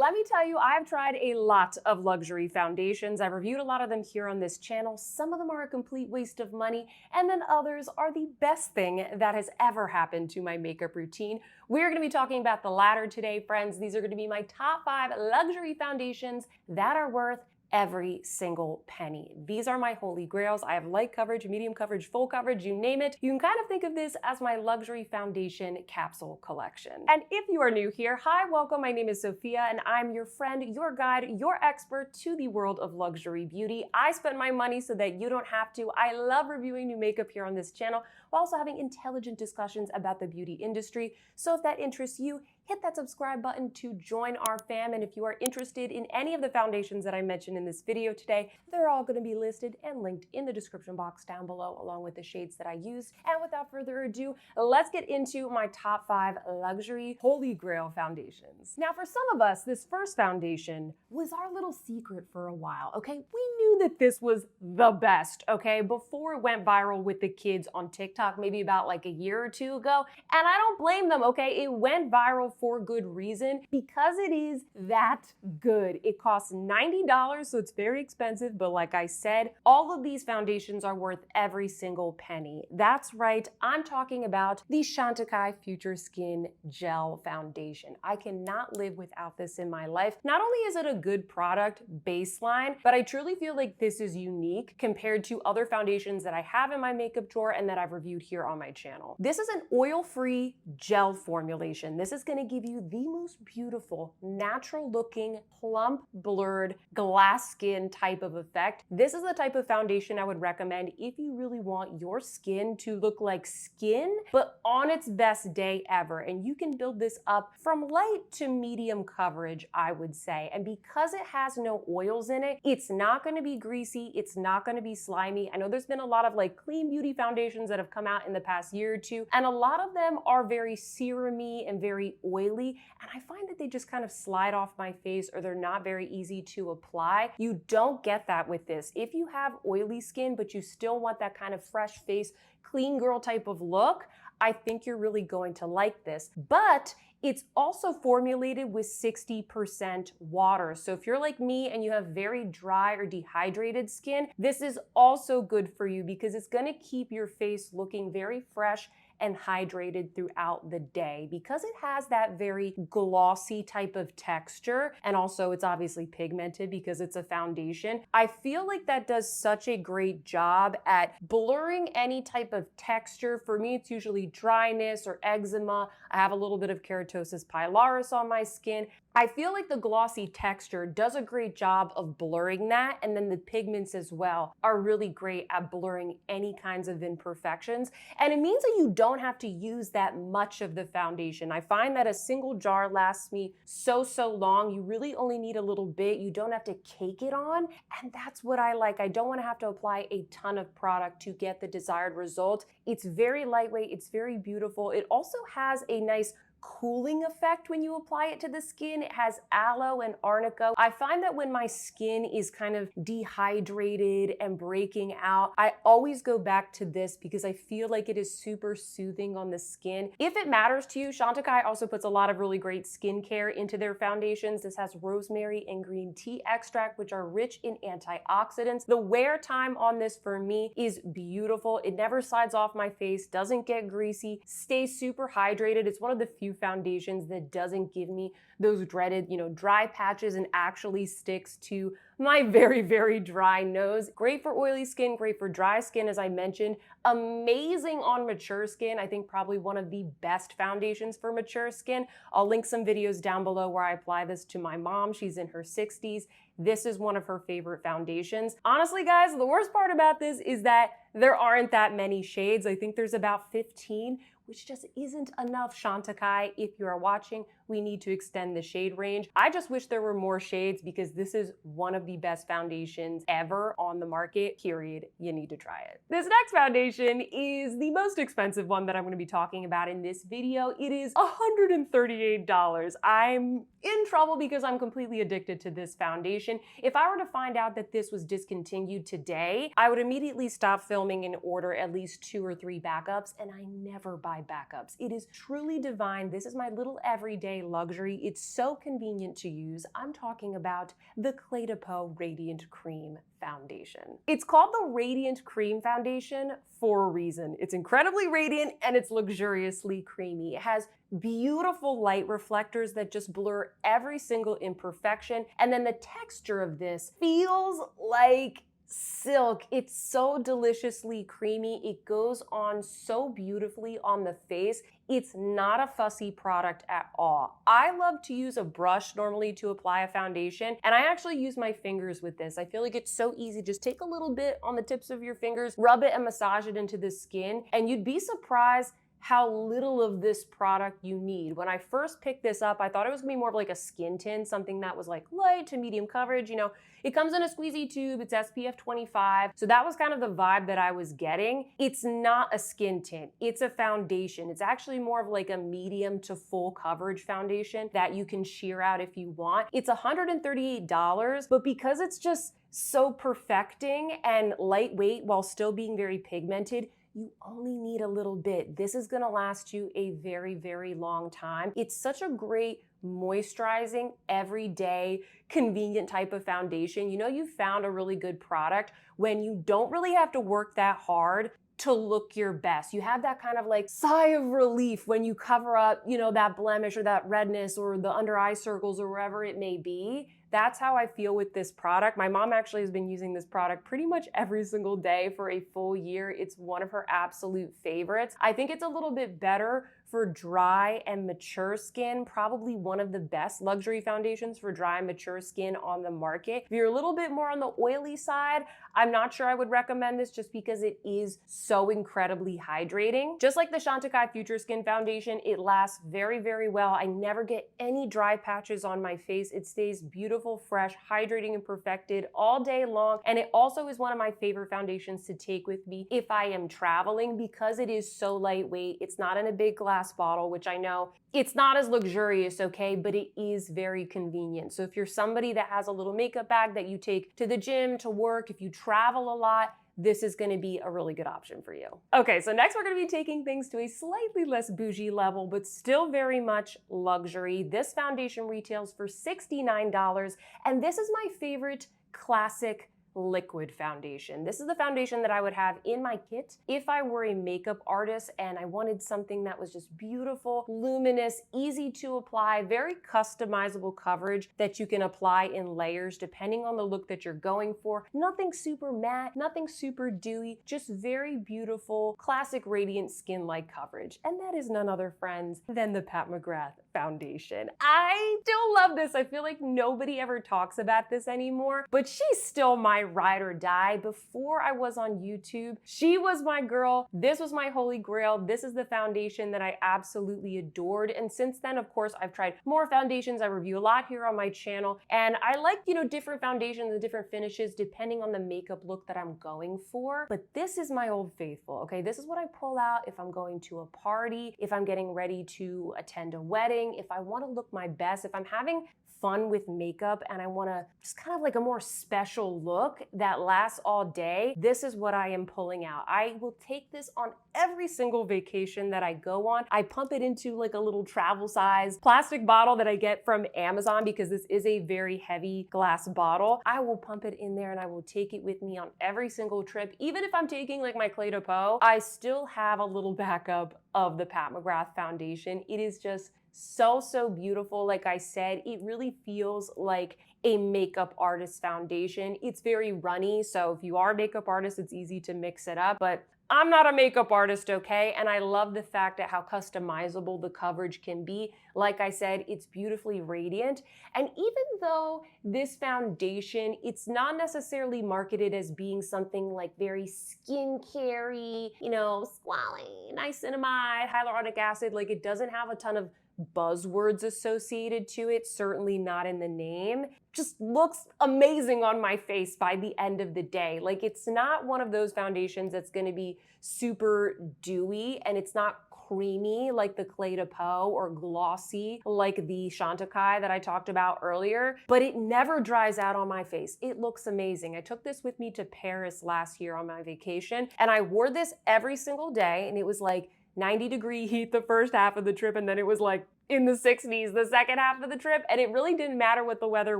Let me tell you, I've tried a lot of luxury foundations. I've reviewed a lot of them here on this channel. Some of them are a complete waste of money, and then others are the best thing that has ever happened to my makeup routine. We're going to be talking about the latter today, friends. These are going to be my top 5 luxury foundations that are worth every single penny. These are my holy grails. I have light coverage, medium coverage, full coverage, you name it. You can kind of think of this as my luxury foundation capsule collection. And if you are new here, hi, welcome. My name is Sophia and I'm your friend, your guide, your expert to the world of luxury beauty. I spend my money so that you don't have to. I love reviewing new makeup here on this channel while also having intelligent discussions about the beauty industry. So if that interests you, hit that subscribe button to join our fam. And if you are interested in any of the foundations that I mentioned in this video today, they're all going to be listed and linked in the description box down below, along with the shades that I used. And without further ado, let's get into my top 5 luxury holy grail foundations. Now, for some of us, this first foundation was our little secret for a while, okay? We knew that this was the best, okay? Before it went viral with the kids on TikTok, maybe about like a year or two ago. And I don't blame them, okay? It went viral for good reason because it is that good. It costs $90, so it's very expensive, but like I said, all of these foundations are worth every single penny. That's right, I'm talking about the Chantecaille Future Skin Gel Foundation. I cannot live without this in my life. Not only is it a good product baseline, but I truly feel like this is unique compared to other foundations that I have in my makeup drawer and that I've reviewed here on my channel. This is an oil-free gel formulation. This is going to give you the most beautiful, natural looking, plump, blurred, glass skin type of effect. This is the type of foundation I would recommend if you really want your skin to look like skin, but on its best day ever. And you can build this up from light to medium coverage, I would say. And because it has no oils in it, it's not going to be greasy. It's not going to be slimy. I know there's been a lot of like clean beauty foundations that have come out in the past year or two, and a lot of them are very serum-y and very oily, and I find that they just kind of slide off my face or they're not very easy to apply. You don't get that with this. If you have oily skin, but you still want that kind of fresh face, clean girl type of look, I think you're really going to like this. But it's also formulated with 60% water. So if you're like me and you have very dry or dehydrated skin, this is also good for you because it's gonna keep your face looking very fresh and hydrated throughout the day because it has that very glossy type of texture, and also it's obviously pigmented because it's a foundation. I feel like that does such a great job at blurring any type of texture. For me, it's usually dryness or eczema. I have a little bit of keratosis pilaris on my skin. I feel like the glossy texture does a great job of blurring that, and then the pigments as well are really great at blurring any kinds of imperfections. And it means that you don't have to use that much of the foundation. I find that a single jar lasts me so long. You really only need a little bit. You don't have to cake it on, and that's what I like. I don't want to have to apply a ton of product to get the desired result. It's very lightweight. It's very beautiful. It also has a nice cooling effect when you apply it to the skin. It has aloe and arnica. I find that when my skin is kind of dehydrated and breaking out, I always go back to this because I feel like it is super soothing on the skin. If it matters to you, Chantecaille also puts a lot of really great skincare into their foundations. This has rosemary and green tea extract, which are rich in antioxidants. The wear time on this for me is beautiful. It never slides off my face, doesn't get greasy, stays super hydrated. It's one of the few foundations that doesn't give me those dreaded, dry patches and actually sticks to my very dry nose. Great for oily skin, great for dry skin, as I mentioned. Amazing on mature skin. I think probably one of the best foundations for mature skin. I'll link some videos down below where I apply this to my mom. She's in her 60s. This is one of her favorite foundations. Honestly, guys, the worst part about this is that there aren't that many shades. I think there's about 15, which just isn't enough. Chantecaille, if you are watching, we need to extend the shade range. I just wish there were more shades because this is one of the the best foundations ever on the market, period. You need to try it. This next foundation is the most expensive one that I'm going to be talking about in this video. It is $138. I'm in trouble because I'm completely addicted to this foundation. If I were to find out that this was discontinued today, I would immediately stop filming and order at least 2 or 3 backups, and I never buy backups. It is truly divine. This is my little everyday luxury. It's so convenient to use. I'm talking about the Depo Radiant Cream Foundation. It's called the Radiant Cream Foundation for a reason. It's incredibly radiant and it's luxuriously creamy. It has beautiful light reflectors that just blur every single imperfection. And then the texture of this feels like silk. It's so deliciously creamy. It goes on so beautifully on the face. It's not a fussy product at all. I love to use a brush normally to apply a foundation, and I actually use my fingers with this. I feel like it's so easy. Just take a little bit on the tips of your fingers, rub it and massage it into the skin, and you'd be surprised how little of this product you need. When I first picked this up, I thought it was gonna be more of like a skin tint, something that was like light to medium coverage. You know, it comes in a squeezy tube, it's SPF 25. So that was kind of the vibe that I was getting. It's not a skin tint, it's a foundation. It's actually more of like a medium to full coverage foundation that you can sheer out if you want. It's $138, but because it's just so perfecting and lightweight while still being very pigmented, you only need a little bit. This is gonna last you a very, very long time. It's such a great moisturizing, everyday, convenient type of foundation. You know, you found a really good product when you don't really have to work that hard to look your best. You have that kind of like sigh of relief when you cover up, you know, that blemish or that redness or the under eye circles or wherever it may be. That's how I feel with this product. My mom actually has been using this product pretty much every single day for a full year. It's one of her absolute favorites. I think it's a little bit better for dry and mature skin, probably one of the best luxury foundations for dry and mature skin on the market. If you're a little bit more on the oily side, I'm not sure I would recommend this just because it is so incredibly hydrating. Just like the Chantecaille Future Skin Foundation, it lasts very, very well. I never get any dry patches on my face. It stays beautiful, fresh, hydrating, and perfected all day long. And it also is one of my favorite foundations to take with me if I am traveling because it is so lightweight. It's not in a big glass bottle, which I know it's not as luxurious, okay, but it is very convenient. So if you're somebody that has a little makeup bag that you take to the gym, to work, if you travel a lot, this is gonna be a really good option for you. Okay, so next we're gonna be taking things to a slightly less bougie level, but still very much luxury. This foundation retails for $69, and this is my favorite classic liquid foundation. This is the foundation that I would have in my kit if I were a makeup artist and I wanted something that was just beautiful, luminous, easy to apply, very customizable coverage that you can apply in layers depending on the look that you're going for. Nothing super matte, nothing super dewy, just very beautiful, classic radiant skin-like coverage. And that is none other, friends, than the Pat McGrath Foundation. I still love this. I feel like nobody ever talks about this anymore, but she's still my ride or die. Before I was on YouTube, she was my girl. This was my holy grail. This is the foundation that I absolutely adored. And since then, of course, I've tried more foundations. I review a lot here on my channel. And I like, you know, different foundations and different finishes depending on the makeup look that I'm going for. But this is my old faithful, okay? This is what I pull out if I'm going to a party, if I'm getting ready to attend a wedding, if I want to look my best, if I'm having fun with makeup and I want to just kind of like a more special look that lasts all day, this is what I am pulling out. I will take this on every single vacation that I go on. I pump it into like a little travel size plastic bottle that I get from Amazon because this is a very heavy glass bottle. I will pump it in there and I will take it with me on every single trip. Even if I'm taking like my Depo, I still have a little backup of the Pat McGrath Foundation. It is just so beautiful. Like I said, it really feels like a makeup artist foundation. It's very runny, so if you are a makeup artist, it's easy to mix it up, but I'm not a makeup artist, okay? And I love the fact that how customizable the coverage can be. Like I said, it's beautifully radiant. And even though this foundation, it's not necessarily marketed as being something like very skincare-y, you know, squalene, niacinamide, hyaluronic acid, like it doesn't have a ton of buzzwords associated to it, certainly not in the name. Just looks amazing on my face by the end of the day. Like, it's not one of those foundations that's gonna be super dewy, and it's not creamy like the Clé de Peau or glossy like the Chantecaille that I talked about earlier, but it never dries out on my face. It looks amazing. I took this with me to Paris last year on my vacation, and I wore this every single day, and it was like 90-degree heat the first half of the trip, and then it was like in the 60s the second half of the trip, and it really didn't matter what the weather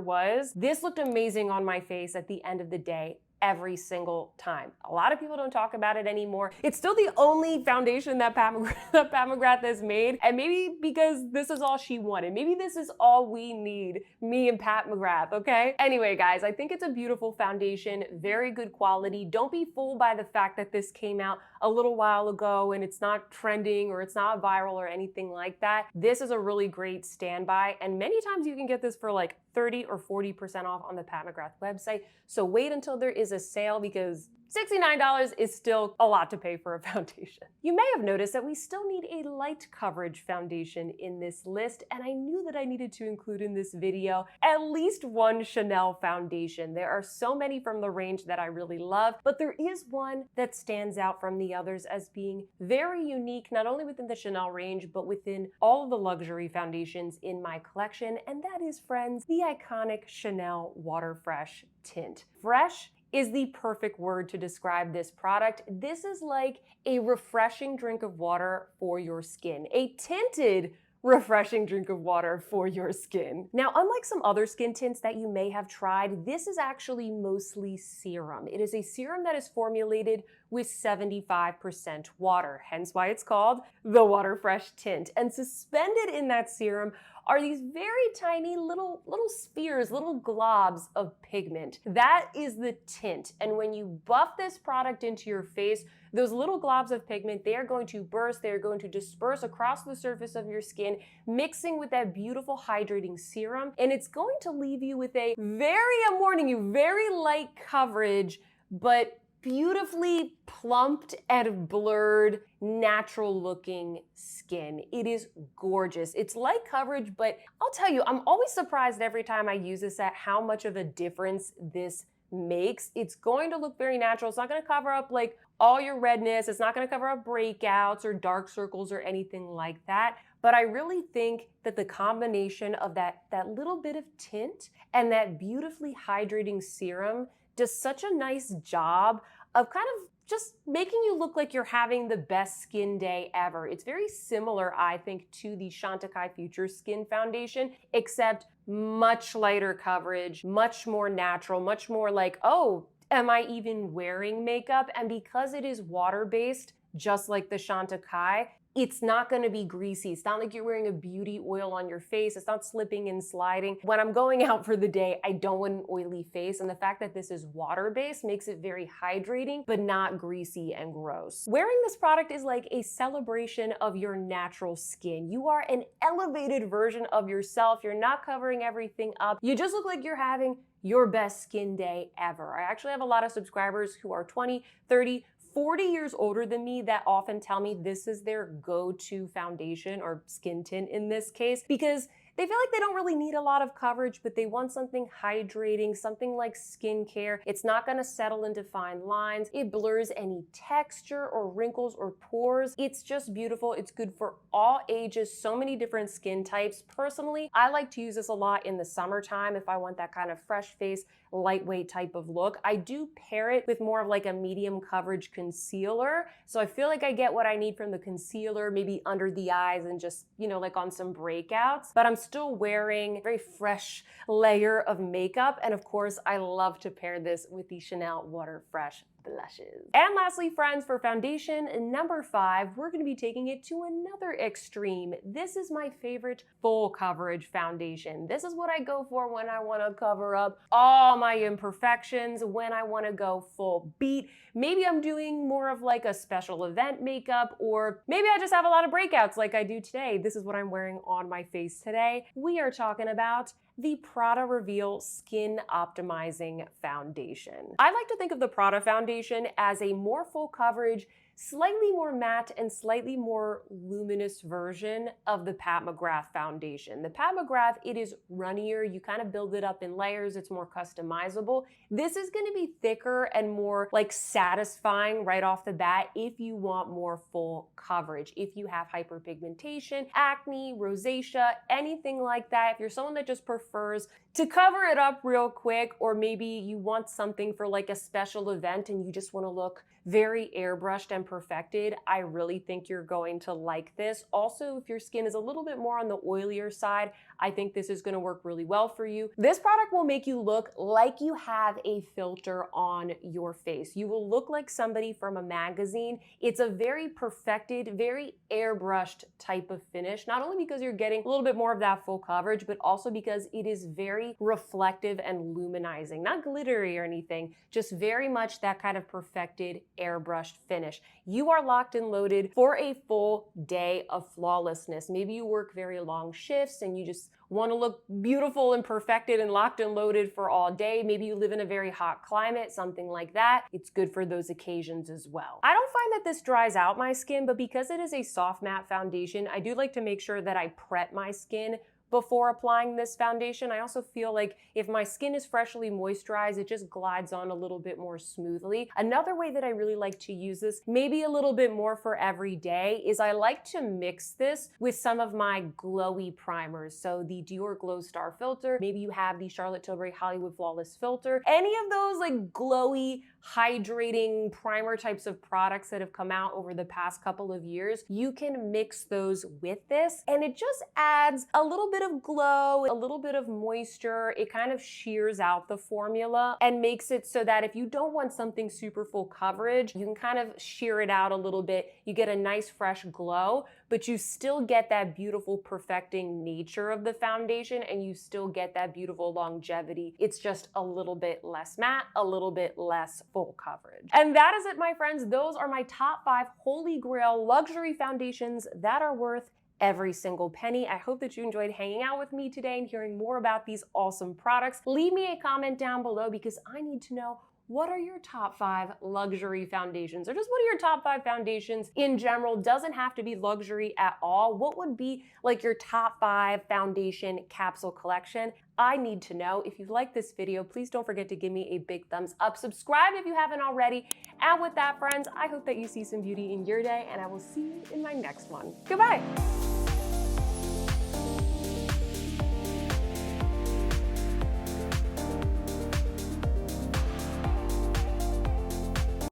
was. This looked amazing on my face at the end of the day every single time. A lot of people don't talk about it anymore. It's still the only foundation that Pat McGrath has made, and maybe because this is all she wanted. Maybe this is all we need, me and Pat McGrath, okay? Anyway, guys, I think it's a beautiful foundation, very good quality. Don't be fooled by the fact that this came out a little while ago and it's not trending or it's not viral or anything like that. This is a really great standby, and many times you can get this for like 30 or 40% off on the Pat McGrath website. So wait until there is a sale, because $69 is still a lot to pay for a foundation. You may have noticed that we still need a light coverage foundation in this list, and I knew that I needed to include in this video at least one Chanel foundation. There are so many from the range that I really love, but there is one that stands out from the others as being very unique, not only within the Chanel range, but within all of the luxury foundations in my collection, and that is, friends, the iconic Chanel Water Fresh Tint. Fresh is the perfect word to describe this product. This is like a refreshing drink of water for your skin, a tinted refreshing drink of water for your skin. Now, unlike some other skin tints that you may have tried, this is actually mostly serum. It is a serum that is formulated with 75% water, hence why it's called the Water Fresh Tint. And suspended in that serum are these very tiny little spheres, little globs of pigment. That is the tint. And when you buff this product into your face, those little globs of pigment, they are going to burst, they're going to disperse across the surface of your skin, mixing with that beautiful hydrating serum. And it's going to leave you with a I'm warning you, very light coverage, but beautifully plumped and blurred, natural looking skin. It is gorgeous. It's light coverage, but I'll tell you, I'm always surprised every time I use this at how much of a difference this makes. It's going to look very natural. It's not going to cover up like all your redness. It's not going to cover up breakouts or dark circles or anything like that. But I really think that the combination of that little bit of tint and that beautifully hydrating serum does such a nice job of kind of just making you look like you're having the best skin day ever. It's very similar, I think, to the Chantecaille Future Skin Foundation, except much lighter coverage, much more natural, much more like, oh, am I even wearing makeup? And because it is water-based, just like the Chantecaille, it's not gonna be greasy. It's not like you're wearing a beauty oil on your face. It's not slipping and sliding. When I'm going out for the day, I don't want an oily face. And the fact that this is water-based makes it very hydrating, but not greasy and gross. Wearing this product is like a celebration of your natural skin. You are an elevated version of yourself. You're not covering everything up. You just look like you're having your best skin day ever. I actually have a lot of subscribers who are 20, 30, 40 years older than me that often tell me this is their go-to foundation, or skin tint in this case, because they feel like they don't really need a lot of coverage, but they want something hydrating, something like skincare. It's not gonna settle into fine lines. It blurs any texture or wrinkles or pores. It's just beautiful. It's good for all ages, so many different skin types. Personally, I like to use this a lot in the summertime if I want that kind of fresh face, lightweight type of look. I do pair it with more of like a medium coverage concealer. So I feel like I get what I need from the concealer, maybe under the eyes and just, you know, like on some breakouts. But I'm still wearing a very fresh layer of makeup. And of course, I love to pair this with the Chanel Water Fresh blushes. And lastly, friends, for foundation number 5, we're gonna be taking it to another extreme. This is my favorite full coverage foundation. This is what I go for when I wanna cover up all my imperfections, when I wanna go full beat. Maybe I'm doing more of like a special event makeup, or maybe I just have a lot of breakouts like I do today. This is what I'm wearing on my face today. We are talking about the Prada Reveal Skin Optimizing Foundation. I like to think of the Prada Foundation as a more full coverage slightly more matte and slightly more luminous version of the Pat McGrath foundation. The Pat McGrath, it is runnier. You kind of build it up in layers. It's more customizable. This is going to be thicker and more like satisfying right off the bat if you want more full coverage. If you have hyperpigmentation, acne, rosacea, anything like that, if you're someone that just prefers to cover it up real quick, or maybe you want something for like a special event and you just want to look very airbrushed and perfected, I really think you're going to like this. Also, if your skin is a little bit more on the oilier side, I think this is going to work really well for you. This product will make you look like you have a filter on your face. You will look like somebody from a magazine. It's a very perfected, very airbrushed type of finish, not only because you're getting a little bit more of that full coverage, but also because it is very reflective and luminizing, not glittery or anything, just very much that kind of perfected airbrushed finish. You are locked and loaded for a full day of flawlessness. Maybe you work very long shifts and you just want to look beautiful and perfected and locked and loaded for all day. Maybe you live in a very hot climate, something like that. It's good for those occasions as well. I don't find that this dries out my skin, but because it is a soft matte foundation, I do like to make sure that I prep my skin before applying this foundation. I also feel like if my skin is freshly moisturized, it just glides on a little bit more smoothly. Another way that I really like to use this, maybe a little bit more for every day, is I like to mix this with some of my glowy primers. So the Dior Glow Star filter, maybe you have the Charlotte Tilbury Hollywood Flawless filter, any of those like glowy, hydrating primer types of products that have come out over the past couple of years, you can mix those with this and it just adds a little bit of glow, a little bit of moisture. It kind of shears out the formula and makes it so that if you don't want something super full coverage, you can kind of shear it out a little bit. You get a nice fresh glow, but you still get that beautiful perfecting nature of the foundation and you still get that beautiful longevity. It's just a little bit less matte, a little bit less full coverage. And that is it, my friends. Those are my top 5 holy grail luxury foundations that are worth every single penny. I hope that you enjoyed hanging out with me today and hearing more about these awesome products. Leave me a comment down below because I need to know, what are your top 5 luxury foundations? Or just what are your top 5 foundations in general? Doesn't have to be luxury at all. What would be like your top 5 foundation capsule collection? I need to know. If you like this video, please don't forget to give me a big thumbs up. Subscribe if you haven't already. And with that, friends, I hope that you see some beauty in your day, and I will see you in my next one. Goodbye.